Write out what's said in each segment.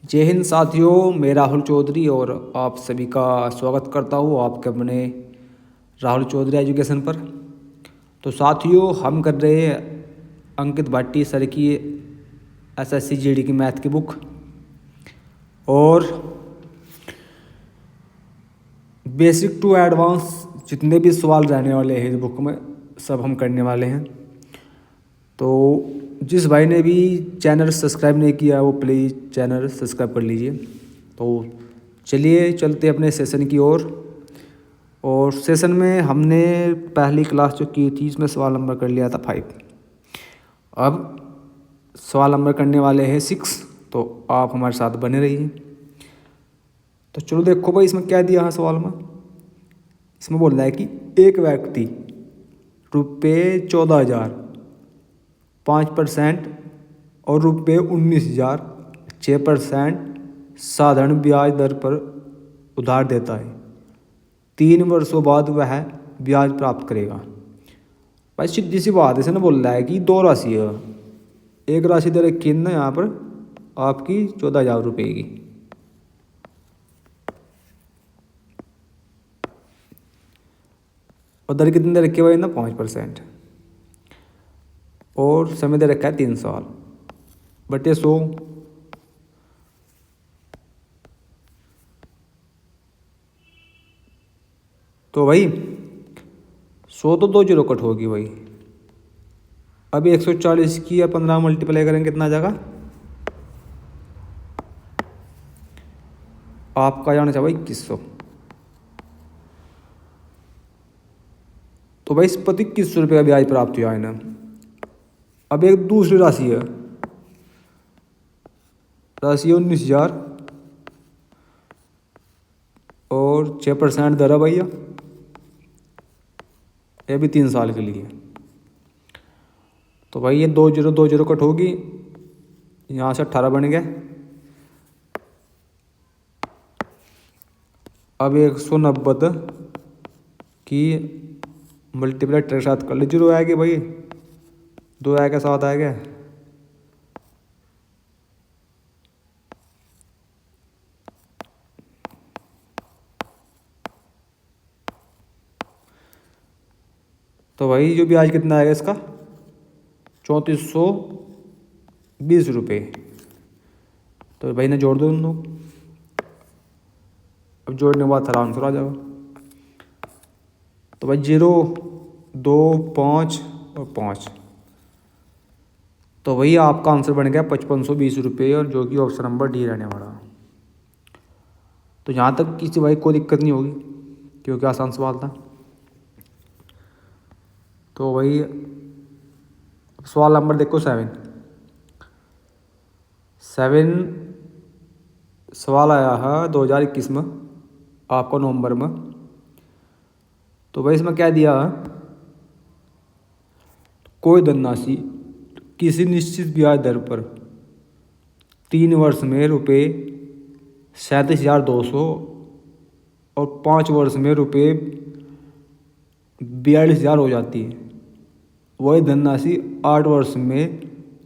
जय हिंद साथियों, मैं राहुल चौधरी और आप सभी का स्वागत करता हूँ आपके अपने राहुल चौधरी एजुकेशन पर। तो साथियों, हम कर रहे हैं अंकित भाटी सर की एसएससी जीडी की मैथ की बुक, और बेसिक टू एडवांस जितने भी सवाल रहने वाले हैं इस बुक में सब हम करने वाले हैं। तो जिस भाई ने भी चैनल सब्सक्राइब नहीं किया वो प्लीज़ चैनल सब्सक्राइब कर लीजिए। तो चलिए चलते अपने सेशन की ओर। और सेशन में हमने पहली क्लास जो की थी इसमें सवाल नंबर कर लिया था 5। अब सवाल नंबर करने वाले हैं 6, तो आप हमारे साथ बने रहिए। तो चलो देखो भाई इसमें क्या दिया है सवाल में। इसमें बोल रहा है कि एक व्यक्ति रुपये 14,000 5% और रुपये 19,000 6% साधारण ब्याज दर पर उधार देता है। 3 वर्षों बाद वह ब्याज प्राप्त करेगा। भाई सीधी सी बात है, इसने बोल रहा है कि दो राशि है। एक राशि दे रखी है ना यहाँ पर आपकी 14,000 रुपये की, और दर कितनी दे रखी है भाई ना 5%, और समय दे रखा है 3 साल बटे 100। तो भाई 100 तो 2 जीरो कट होगी भाई। अभी 140 की या 15 मल्टीप्लाई करेंगे कितना आ जाएगा आपका, जाना चाहिए भाई 2100। तो भाई इस पर 2100 रुपये का ब्याज प्राप्त हुआ है ना। अब एक दूसरी राशि है, राशि 19,000 और 6% दर है भैया। ये भी 3 साल के लिए। तो भाई ये 2 जीरो कट होगी, यहाँ से 18 बन गया। अब 190 की मल्टीप्लाई के साथ कर ली, जीरो आएगी भाई, 2 आएगा 7 आएगा। तो भाई जो ब्याज कितना आएगा इसका 3420 रुपये। तो भाई ने जोड़ दो उन लोग। अब जोड़ने के बाद आराम से आ जाओ। तो भाई 0 2 5 और 5, तो वही आपका आंसर बन गया 5520 रुपये, और जो कि ऑप्शन नंबर डी रहने वाला। तो यहाँ तक किसी भाई कोई दिक्कत नहीं होगी क्योंकि आसान सवाल था। तो वही सवाल नंबर देखो 7 सवाल आया है 2021 में, आपको नवंबर में। तो भाई इसमें क्या दिया है, कोई धनराशि किसी निश्चित ब्याज दर पर 3 वर्ष में रुपये 37,200 और 5 वर्ष में रुपये 42,000 हो जाती है। वही धनराशि 8 वर्ष में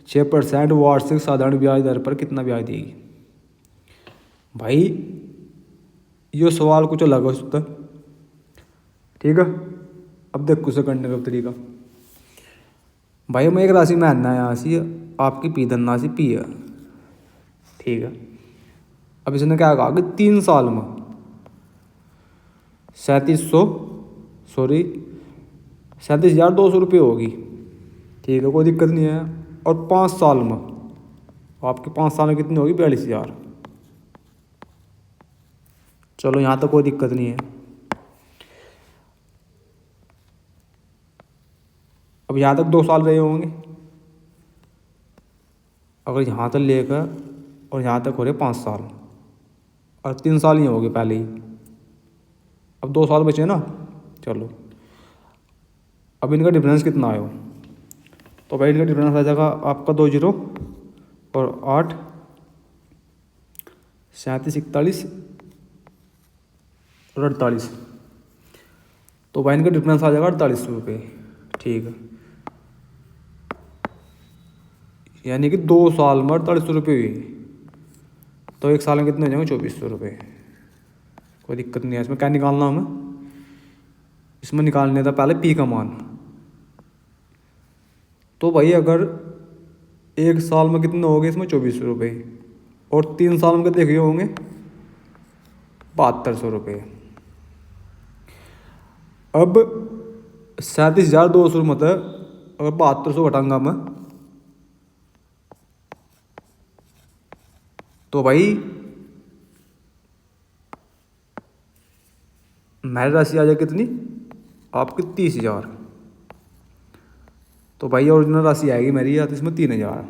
6% वार्षिक साधारण ब्याज दर पर कितना ब्याज देगी। भाई ये सवाल कुछ अलग हो सकता है, ठीक है। अब देख उसे करने का तरीका। भाई मैं एक राशि में आना है, यहाँ से आपकी पी धनराशि पी है, ठीक है। अब इसने क्या कहा कि 3 साल में 37,200 रुपये होगी, ठीक है, कोई दिक्कत नहीं है। और 5 साल में आपके 5 साल में कितनी होगी 42,000। चलो यहाँ तक कोई दिक्कत नहीं है। अब यहाँ तक 2 साल रहे होंगे, अगर यहाँ तक लेकर और यहाँ तक हो रहे 5 साल, और 3 साल ही हो गए पहले ही। अब 2 साल बचे ना। चलो अब इनका डिफरेंस कितना आया, तो भाई इनका डिफरेंस आ जाएगा आपका 2 जीरो और 8 37 41 और 48। तो भाई इनका डिफरेंस आ जाएगा 48 रुपये, ठीक है। यानी कि 2 साल में 48 रुपये हुई। तो एक साल में कितने हो जाएंगे 2400 रुपये। कोई दिक्कत नहीं है। इसमें क्या निकालना हमें, इसमें निकालने था पहले पी का मान। तो भाई अगर एक साल में कितने हो गए इसमें 2400 रुपये, और 3 साल में कितने होंगे 7200 रुपये। अब 37,200 मतलब अगर 7200 घटाऊंगा मैं, तो भाई मेरी राशि आ जाए कितनी आपकी 30,000। तो भाई ओरिजिनल राशि आएगी मेरी या तो इसमें 3,000।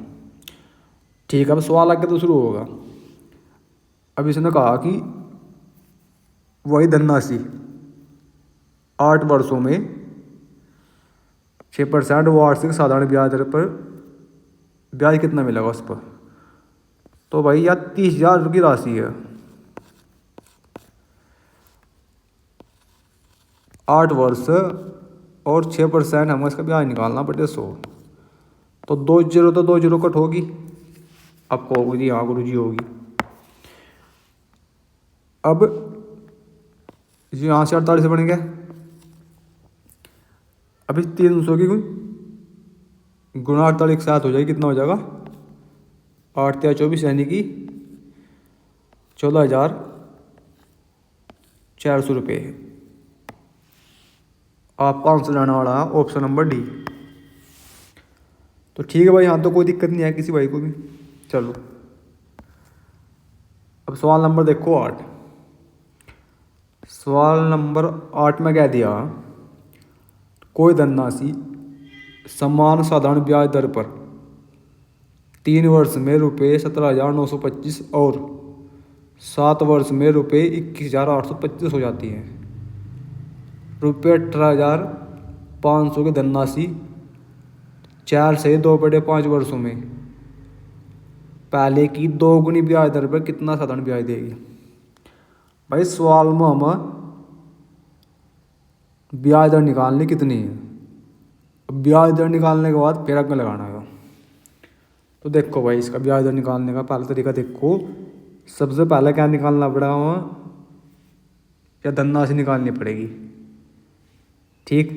ठीक है, अब सवाल आगे तो शुरू होगा। अब इसने कहा कि वही धनराशि 8 वर्षों में 6% वार्षिक साधारण ब्याज दर पर ब्याज कितना मिलेगा उस पर। तो भाई यार 30,000 की राशि है, 8 वर्ष और 6% हमें इसका ब्याज निकालना पड़े 100। तो 2 जीरो तो 2 जीरो कट होगी, आपको होगी जी, हाँ गुरु जी होगी। अब यहाँ से 48 बन गया। अभी 300 की गुणा 48 के साथ हो जाएगी, कितना हो जाएगा 8 या 24 यानी कि 14,400 रुपये। आपका आंसर आने वाला है ऑप्शन नंबर डी। तो ठीक है भाई, यहाँ तो कोई दिक्कत नहीं है किसी भाई को भी। चलो अब सवाल नंबर देखो 8। सवाल नंबर 8 में क्या दिया, कोई धनराशि समान साधारण ब्याज दर पर 3 वर्ष में रुपये 17,925 और 7 वर्ष में रुपये 21,825 हो जाती है। रुपये 18,500 की धनराशि 4 से 2/5 वर्षों में पहले की 2 गुनी ब्याज दर पर कितना साधारण ब्याज देगी। भाई सवाल में हमें ब्याज दर निकालनी कितनी है, ब्याज दर निकालने के बाद फिर अगर लगाना है। तो देखो भाई, इसका ब्याज दर निकालने का पहला तरीका देखो। सबसे पहले क्या निकालना पड़ेगा हमें, या धनराशि निकालनी पड़ेगी। ठीक,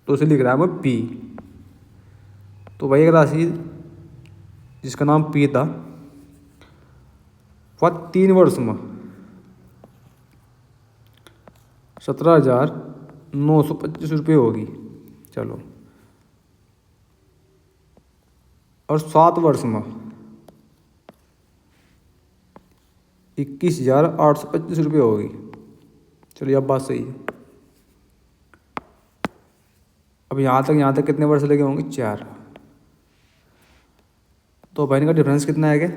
तो उसे लिख रहा है मैं पी। तो भाई एक राशि जिसका नाम पी था वह 3 वर्ष में 17,925 रुपये होगी। चलो, और 7 वर्ष में 21,825 रुपये होगी। चलिए अब बात सही है। अब यहाँ तक कितने वर्ष लगे होंगे 4। तो भाई इनका डिफरेंस कितना आएगा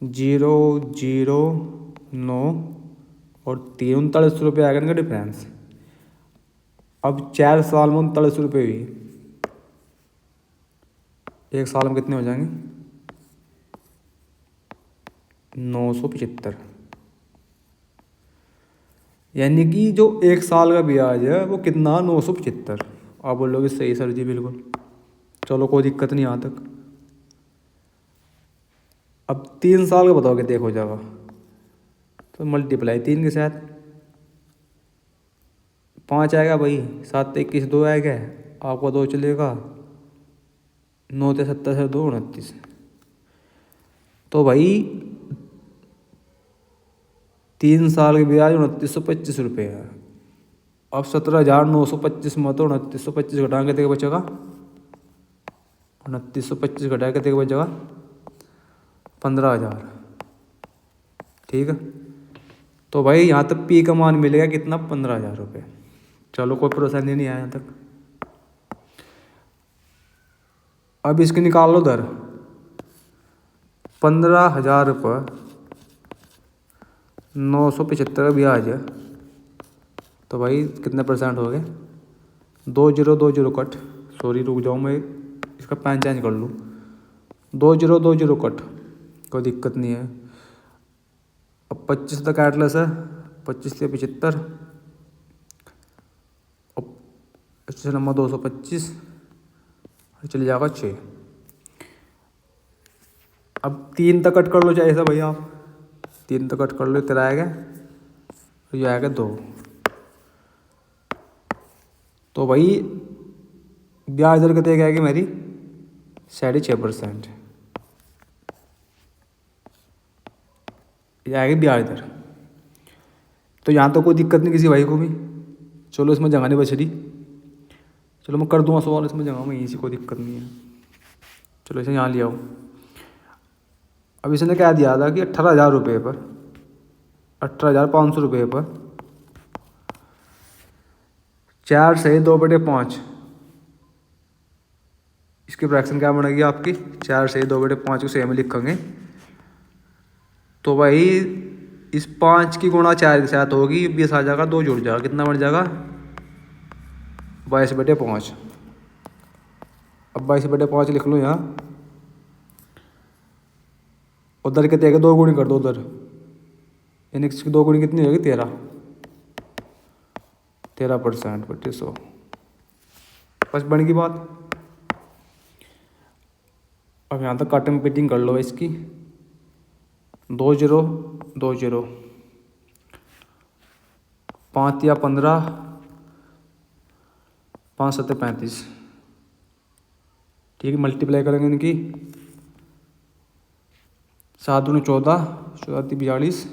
0,0,9 और 39 रुपये आएगा इनका डिफरेंस। अब 4 साल में 39 रुपये हुई, एक साल में कितने हो जाएंगे 975। यानी कि जो एक साल का ब्याज है वो कितना 975। आप बोलोगे सही सर जी, बिल्कुल। चलो कोई दिक्कत नहीं यहाँ तक। अब 3 साल का बताओगे देख हो जाएगा, तो मल्टीप्लाई 3 के साथ 5 आएगा भाई, 7 21 2 आएगा, आपका 2 चलेगा, 9 से 70 से 2 29। तो भाई 3 साल के ब्याज 2925 रुपये है। अब 17,925 में तो 2925 घटा के देगा बचेगा 2925 घटा के देगा बचेगा 15,000। ठीक है, तो भाई यहाँ तक पी का मान मिलेगा कितना 15,000 रुपये। चलो कोई परेशानी नहीं आया यहाँ तक। अब इसके निकाल लो दर 15,000 रुपये 975 ब्याज है। तो भाई कितने परसेंट हो गए 2,0,2,0 कट, सॉरी रुक जाओ मैं इसका पेन चेंज कर लूँ। 2,0,2,0 कट, कोई दिक्कत नहीं है। अब 25 तक एटलस है, 25 से 75 और 25 नंबर 225 चले जाएगा 6। अब 3 तक कट कर लो चाहे ऐसा भैया, आप 3 तक कट कर लो, तेरा आएगा और ये आएगा 2। तो भाई ब्याज दर कितने की आएगी मेरी? 6.5%। ये आएगी ब्याज दर। तो यहाँ तो कोई दिक्कत नहीं किसी भाई को भी। चलो इसमें जगह नहीं बच रही, चलो मैं कर दूँगा सवाल इसमें जगह में, इसी कोई दिक्कत नहीं है। चलो इसे यहाँ ले आओ। अब इसने क्या दिया था कि 18,000 रुपये पर, 18,500 रुपये पर 4 सही 2/5, इसकी फ्रैक्शन क्या बनेगी आपकी? 4 सही 2/5 को सही में लिखेंगे तो भाई इस 5 की गुणा 4 के साथ होगी, 20 आ जाएगा, 2 जुड़ जाएगा, कितना बन जाएगा? 22/5। अब 22/5 लिख लो यहाँ। उधर कितने आएगा? 2 गुणी कर दो उधर, यानी इसकी 2 गुणी कितनी होगी? 13% 2500। बस बन गई बात। अब यहाँ तक कट एंड पेटिंग कर लो इसकी। 2 0 2 0, 5 या 15, 5 7 35। ठीक है, मल्टीप्लाई करेंगे इनकी। 7 दूनी 14, 14 42।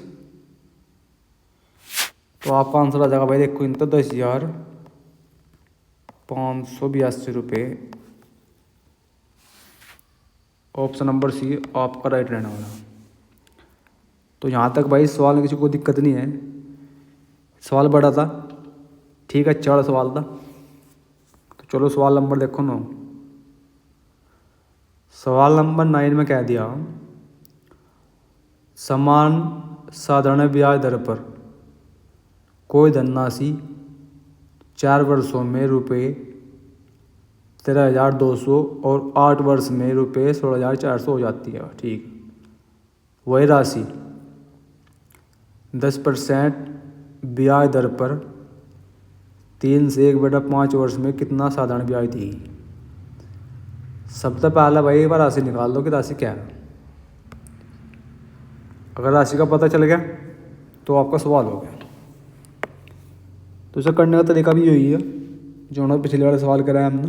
तो आपका आंसर आ जाएगा भाई, देखो इन तो 10,582 रुपये। ऑप्शन नंबर सी आपका राइट रहने वाला। तो यहाँ तक भाई सवाल में किसी को दिक्कत नहीं है। सवाल बड़ा था, ठीक है, अच्छा सवाल था। तो चलो सवाल नंबर देखो 9। सवाल नंबर 9 में कह दिया, समान साधारण ब्याज दर पर कोई धनराशि 4 वर्षों में रुपये 13,200 और 8 वर्ष में रुपये 16,400 हो जाती है। ठीक, वही राशि 10% ब्याज दर पर 3 से 1/5 वर्ष में कितना साधारण ब्याज देगी? सबसे पहला भाई एक बार राशि निकाल दो कि राशि क्या है। अगर राशि का पता चल गया तो आपका सवाल हो गया। तो इसे करने का तरीका भी यही है जो उन्होंने पिछले वाला सवाल कराया हमने।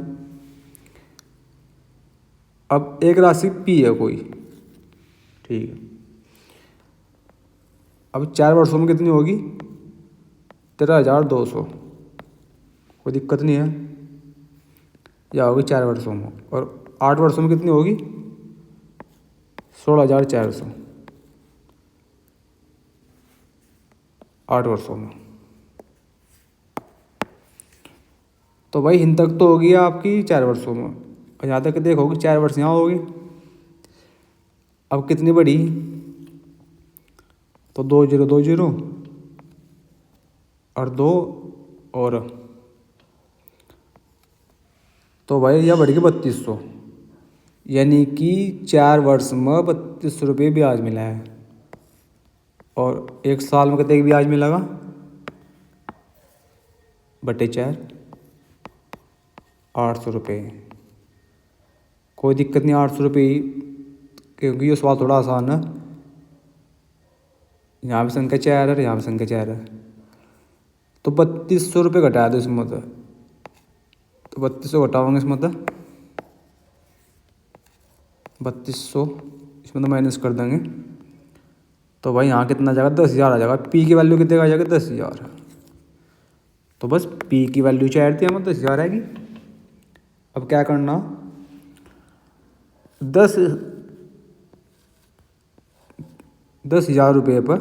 अब एक राशि पी है कोई, ठीक है। अब 4 वर्षों में कितनी होगी? 13,200। कोई दिक्कत नहीं है, या होगी 4 वर्षों में। और 8 वर्षों में कितनी होगी? 16,400। 8 वर्षों में। तो भाई इन तक तो होगी आपकी 4 वर्षों में, और यहाँ तक देखोगे 4 वर्ष यहाँ होगी। अब कितनी बड़ी? तो 2 0 2 0 और 2 और, तो भाई यह बढ़ गई 3200, यानी कि 4 वर्ष में 3200 रुपये ब्याज मिला है। और 1 साल में कितने ब्याज मिलेगा? बटे 4, 800 रुपये। कोई दिक्कत नहीं, 800 रुपये, क्योंकि ये सवाल थोड़ा आसान है। यहाँ भी संख्या 4 है, यहाँ भी संख्या 4 है। तो 3200 रुपये घटा दो इसमें, तो 3200 घटाओगे इसमें, तो 3200 इसमें तो माइनस कर देंगे। तो भाई यहाँ कितना आ जाएगा? 10,000 आ जाएगा। पी की वैल्यू कितने का आ जाएगा? 10,000। तो बस पी की वैल्यू 4 थी, हमें 10,000 आएगी। अब क्या करना? 10,000 रुपये पर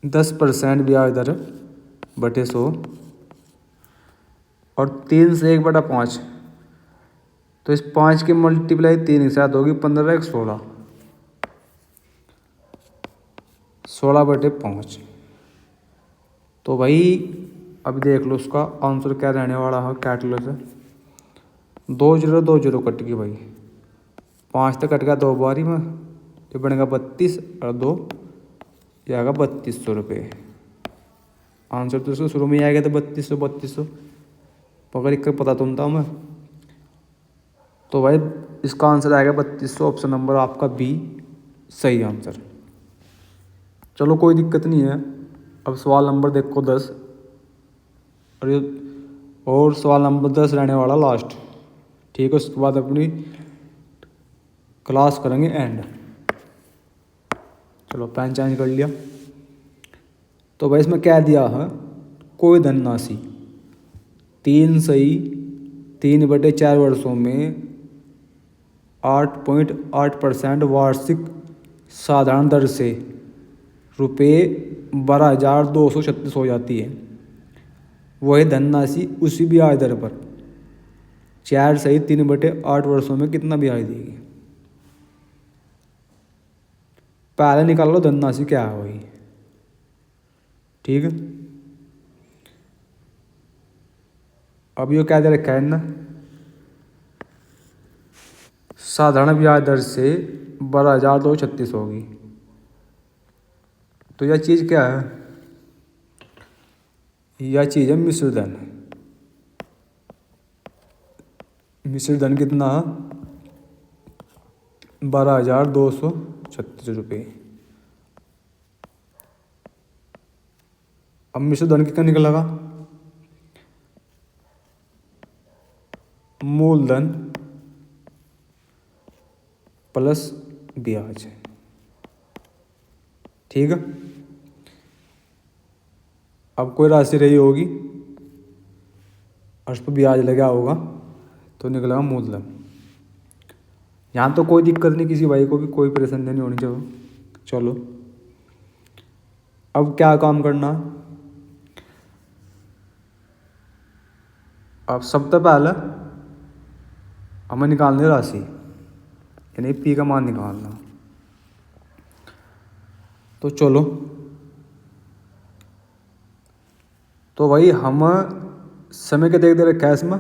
10% ब्याज दर बटे 100 और 3 से 1/5। तो इस 5 की मल्टीप्लाई 3 के साथ होगी, 15 1 16, 16/5। तो भाई अब देख लो उसका आंसर क्या रहने वाला है। कैलकुलेटर 2 0 2 0 कट गई भाई, 5 तक कट गया 2 बारी में, ये बनेगा 32 और 2 ये आएगा 3200 रुपये। आंसर तो इसको शुरू में ही आएगा, तो 3200 अगर एक पता तो मैं। तो भाई इसका आंसर आएगा 3200, ऑप्शन नंबर आपका बी सही आंसर। चलो कोई दिक्कत नहीं है। अब सवाल नंबर देखो 10, और सवाल नंबर 10 रहने वाला लास्ट, ठीक है। उसके बाद अपनी क्लास करेंगे एंड। चलो पेन चेंज कर लिया। तो भाई इसमें क्या दिया है, कोई धनराशि 3/4 वर्षों में 8.8% वार्षिक साधारण दर से रुपये 12,236 हो जाती है। वही धनराशि उसी ब्याज दर पर 4/3/8 वर्षों में कितना ब्याज देगी। पहले निकाल लो धनराशि क्या है वही, ठीक है। अब ये क्या दे रखा है ना, साधारण ब्याज दर से 12,236 होगी। तो यह चीज़ क्या है, यह चीज़ है मिश्र धन। मिश्र धन कितना, 12,236 रुपये। अब मिश्र धन कितना निकलेगा, मूलधन प्लस ब्याज, ठीक है। अब कोई राशि रही होगी और उस पर ब्याज लगा होगा तो निकलेगा मूलधन। यहाँ तो कोई दिक्कत नहीं, किसी भाई को भी कोई परेशानी नहीं होनी चाहिए। चलो अब क्या काम करना, अब सबसे पहले हमें निकालनी राशि, यानी पी का मान निकालना। तो चलो, तो भाई हम समय के देख रखा है इसमें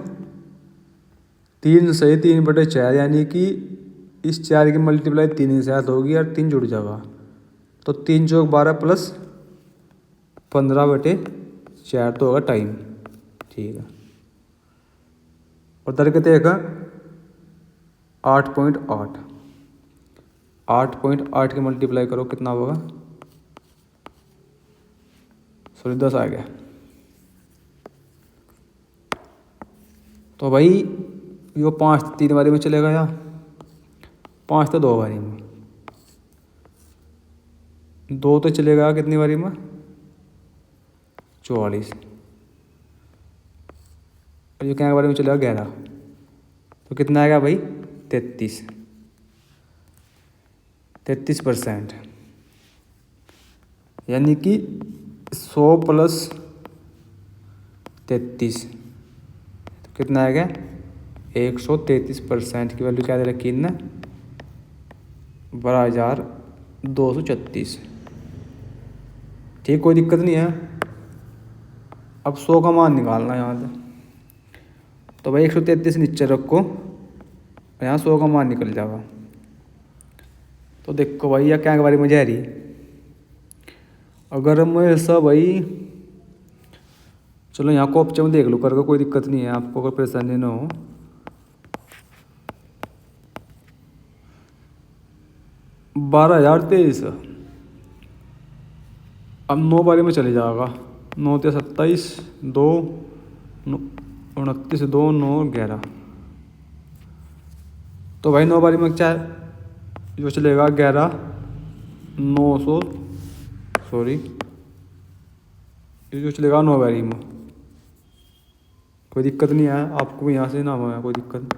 3/3/4, यानी कि इस 4 की मल्टीप्लाई 3 के साथ होगी और 3 जुड़ जाएगा। तो 3 चौक 12 प्लस 15/4 तो होगा टाइम, ठीक है। और दर के देखा 8.8, 8.8 की मल्टीप्लाई करो कितना होगा, सॉरी 10 आ गया। तो भाई ये 5 3 बारी में चलेगा या 5 तो 2 बारी में, 2 तो चलेगा कितनी बारी में, 44। और ये क्या बारी में चलेगा 11, तो कितना आएगा भाई 33%, यानी कि 100 प्लस 33 तो कितना आएगा 133% की वैल्यू क्या दे रखी है, 12,236, ठीक। कोई दिक्कत नहीं है। अब 100 का मान निकालना है यहाँ से। तो भाई 133 नीचे रखो, यहाँ 100 का मान निकल जाएगा। तो देखो भाई यह क्या के बारे में जा रही, अगर मैं ऐसा भाई, चलो यहाँ को ऑप्शन में देख लो करके, कोई दिक्कत नहीं है, आपको कोई परेशानी ना हो। बारह 12,023, अब 9 बारी में चले जाएगा, 9 × 27, 2 29, 2 9 11। तो भाई 9 बारी में क्या जो चलेगा 11 900, सॉरी ये जो चलेगा 9 बारी में, कोई दिक्कत नहीं है, आपको भी यहाँ से ना होगा कोई दिक्कत।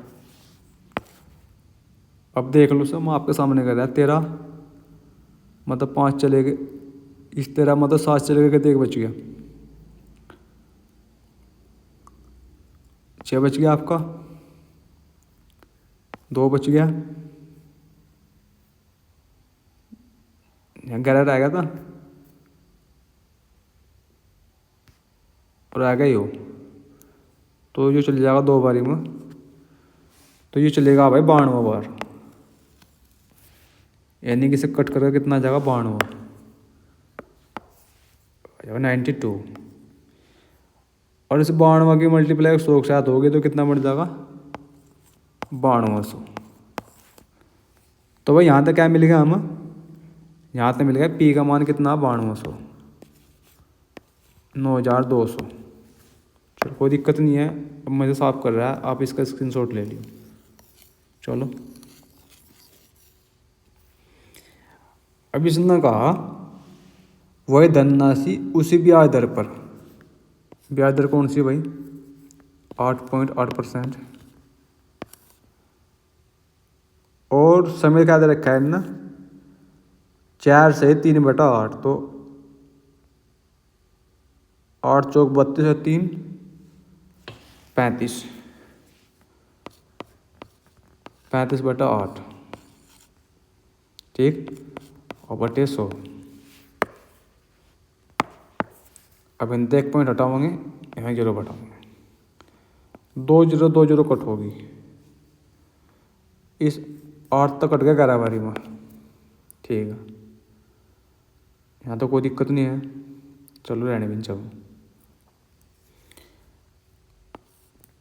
अब देख लो सर, मैं आपके सामने कर रहा है 13 मतलब 5 चले गए, इस 13 मतलब 7 चले गए, कितने एक बच गया, 6 बच गया आपका, 2 बच गया, यहाँ 11 रह गया था और आ गया ही हो। तो ये चल जाएगा 2 बारी में, तो ये चलेगा भाई 92 बार, यानी कि इसे कट करके कितना आ जाएगा 92, 92। और इस 92 की मल्टीप्लाई 100 के साथ होगी तो कितना बढ़ जाएगा 9200। तो भाई यहाँ तक क्या मिल गया हमें, यहाँ तक मिल गया पी का मान कितना 9200, 9200। चलो कोई दिक्कत नहीं है, अब मुझे साफ कर रहा है, आप इसका स्क्रीनशॉट ले लियो। चलो अब इसने कहा वही धनराशि उसी ब्याज दर पर, ब्याज दर कौन सी भाई 8.8%, और समय क्या दे रखा है ना 4 से 3/8, तो 8 चौक 32 है 3 35, 35/8 ठीक, और बटे 100। अब इन 1 पॉइंट हटाओगे, यहाँ 0 घटाओगे, 2 0 2 0 कट होगी, इस 8 तक कट गया 11 बारी में, ठीक है। यहाँ तो कोई दिक्कत नहीं है, चलो रहने भी चलो।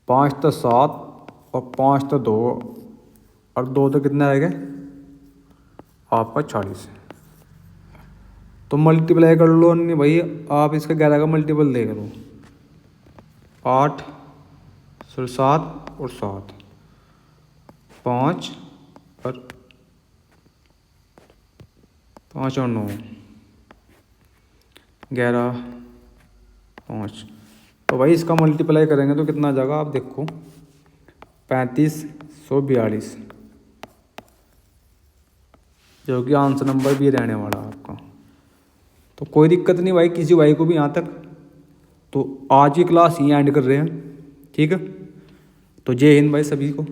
5 तो 7 और 5 तो 2 और 2 तो कितना आएगा आपका 40। तो मल्टीप्लाई कर लो नहीं भाई, आप इसका 11 का मल्टीपल देख लो, 8 7 और 7, 5 और 5 और 9, 11 5। तो भाई इसका मल्टीप्लाई करेंगे तो कितना आ जाएगा आप देखो 3542, जो कि आंसर नंबर भी रहने वाला आपका। तो कोई दिक्कत नहीं भाई किसी भाई को भी यहाँ तक। तो आज की क्लास यहीं एंड कर रहे हैं, ठीक है। तो जय हिंद भाई सभी को।